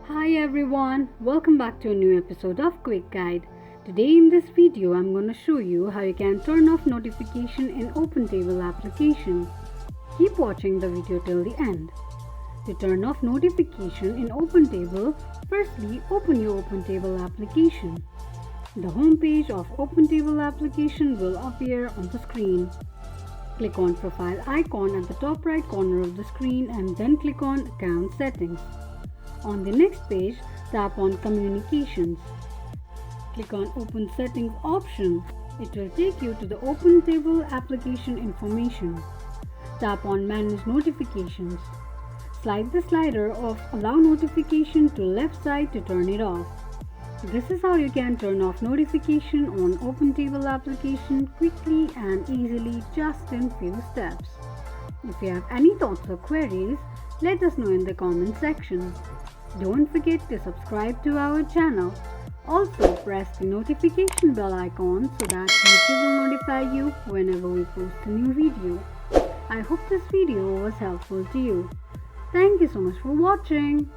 Hi everyone, welcome back to a new episode of Quick Guide. Today in this video I'm going to show you how you can turn off notification in OpenTable application. Keep watching the video till the end. To turn off notification in OpenTable, firstly open your OpenTable application. The home page of OpenTable application will appear on the screen. Click on Profile icon at the top right corner of the screen and then click on Account Settings. On the next page, tap on Communications. Click on Open Settings option. It will take you to the OpenTable application information. Tap on Manage Notifications. Slide the slider of Allow Notification to left side to turn it off. This is how you can turn off notification on OpenTable application quickly and easily just in few steps. If you have any thoughts or queries, let us know in the comment section. Don't forget to subscribe to our channel. Also press the notification bell icon so that YouTube will notify you whenever we post a new video. I hope this video was helpful to you. Thank you so much for watching.